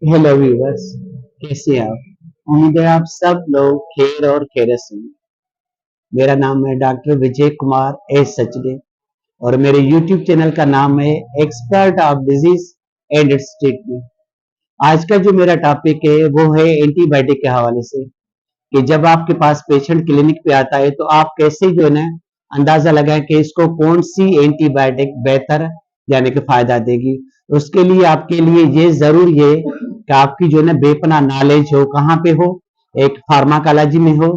Hello viewers, कैसे हैं आप? उम्मीद है आप सब लोग खैर और खैरियत से हैं। मेरा नाम है डॉक्टर विजय कुमार एस सचदे और मेरे यूट्यूब चैनल का नाम है expert of disease and it's treatment. आज का जो मेरा टॉपिक है वो है एंटीबायोटिक के हवाले से, कि जब आपके पास पेशेंट क्लिनिक पे आता है तो आप कैसे जो है ना अंदाजा लगाएं कि इसको कौन सी एंटीबायोटिक बेहतर यानी कि फायदा देगी। उसके लिए आपके लिए ये जरूरी है कि आपकी जो है ना बेपना नॉलेज हो, कहाँ पे हो, एक फार्माकोलॉजी में हो,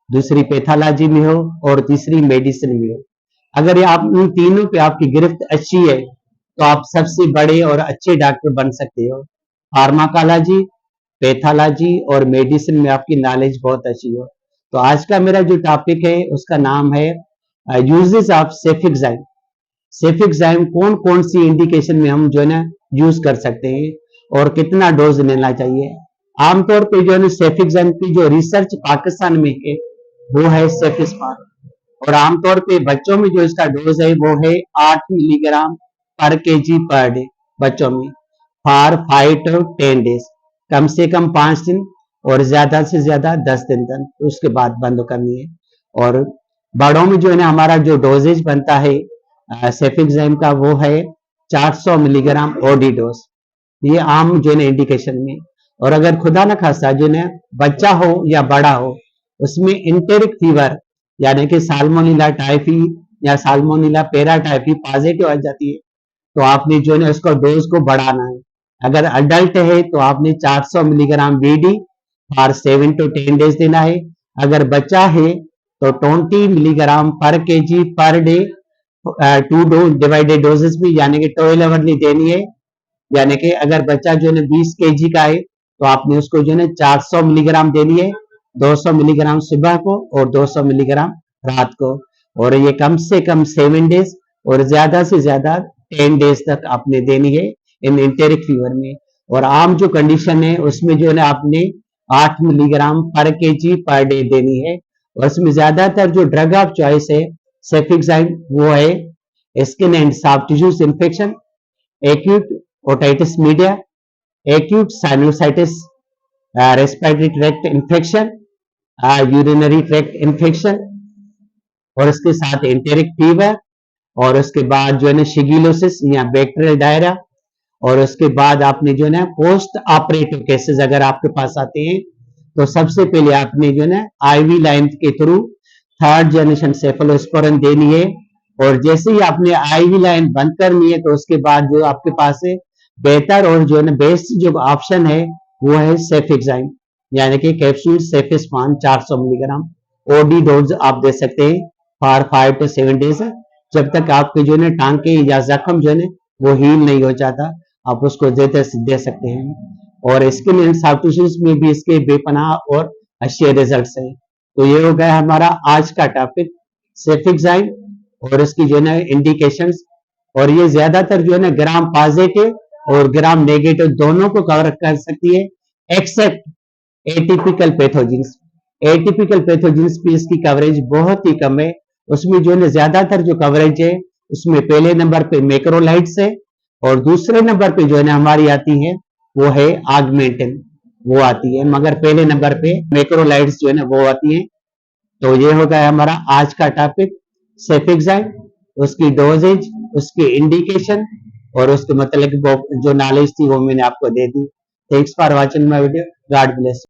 दूसरी पैथोलॉजी में हो और तीसरी मेडिसिन में हो। अगर ये आप इन तीनों पे आपकी गिरफ्त अच्छी है तो आप सबसे बड़े और अच्छे डॉक्टर बन सकते हो। फार्माकोलॉजी, पैथोलॉजी और मेडिसिन में आपकी नॉलेज बहुत अच्छी हो। तो आज का मेरा जो टॉपिक है उसका नाम है यूजेस ऑफ सेफिक्साइम। सेफिक्साइम कौन कौन सी इंडिकेशन में हम जो है ना यूज कर सकते हैं और कितना डोज लेना चाहिए। आमतौर पे जो है ना सेफिक्साइम की जो रिसर्च पाकिस्तान में है वो है सेफिस्पार, और आमतौर पे बच्चों में जो इसका डोज है वो है 8 मिलीग्राम पर केजी पर डे बच्चों में, फॉर 5 to 10 days, कम से कम 5 दिन और ज्यादा से ज्यादा 10 दिन तक, उसके बाद बंद करनी है। और बड़ों में जो है ना हमारा जो डोजेज बनता है सेफिक्साइम का वो है 400 मिलीग्राम ओडी डोज। ये आम जो है ना इंडिकेशन में। और अगर खुदा न खासा जो है बच्चा हो या बड़ा हो उसमें इंटेरिक फीवर यानी कि साल्मोनेला टाइफी या साल्मोनेला पैराटाइफी पॉजिटिव आ जाती है तो आपने जो है ना उसको डोज को बढ़ाना है। अगर अडल्ट है तो आपने 400 milligram BD for 7 to 10 days देना है। अगर बच्चा है तो 20 मिलीग्राम पर केजी पर day, two do divided doses में यानी कि 12 आवरली देनी है। यानी कि अगर बच्चा जो है 20 केजी का है तो आपने उसको जो है 400 मिलीग्राम देनी है, 200 मिलीग्राम सुबह को और 200 मिलीग्राम रात को। और ये कम से कम 7 डेज और ज्यादा से ज्यादा 10 डेज तक आपने देनी है इन इंटेरिक फीवर में। और आम जो कंडीशन है उसमें जो है आपने 8 मिलीग्राम पर केजी पर डे देनी है। और इसमें ज्यादातर जो ड्रग ऑफ चॉइस है सेफिक्साइम वो है skin and soft tissues infection, acute otitis media, acute sinusitis, respiratory tract infection, urinary tract infection, और इसके साथ एंटेरिक फीवर, और उसके बाद जो है ना शिगिलोसिस या बैक्टीरियल डायरिया। और उसके बाद आपने जो है ना पोस्ट ऑपरेटिव केसेस अगर आपके पास आते हैं तो सबसे पहले आपने जो है ना आईवी लाइन के थ्रू 3rd जनरेशन सेफलोस्पोरिन देनी है। और जैसे ही आपने आईवी लाइन बंद करनी है तो उसके बाद जो आपके पास है बेहतर और जो है ना बेस्ट जो ऑप्शन है वो है सेफिक्साइम यानी कि कैप्सूल सेफिस्पान 400 मिलीग्राम ओडी डोज आप दे सकते हैं फॉर 5 to 7 days, जब तक आपके जो है ना टांके या जख्म जो है ना वो हील नहीं हो जाता आप उसको दे सकते हैं। और स्किन एंड सॉफ्ट टिश्यूज में भी इसके बेपनाह और अच्छे रिजल्ट्स हैं। तो ये हो गया हमारा आज का टॉपिक सेफिक्साइम और इसकी जो है ना इंडिकेशंस। और ये ज्यादातर जो है ना ग्राम पॉजिटिव और ग्राम नेगेटिव दोनों को कवर कर सकती है except atypical pathogens. Atypical pathogens पे इसकी कवरेज बहुत ही कम है। उसमें जो है ना ज्यादातर जो कवरेज है उसमें पहले नंबर पे मैक्रोलाइड्स है और दूसरे नंबर पे जो है ना हमारी आती है वो है आगमेंटिन, वो आती है, मगर पहले नंबर पे मैक्रोलाइड्स जो है ना वो आती है। तो ये हो गया हमारा आज का टॉपिक सेफिक्साइम, उसकी डोजेज, उसकी इंडिकेशन और उसके मतलब जो नॉलेज थी वो मैंने आपको दे दी। Thanks for watching my video. God bless.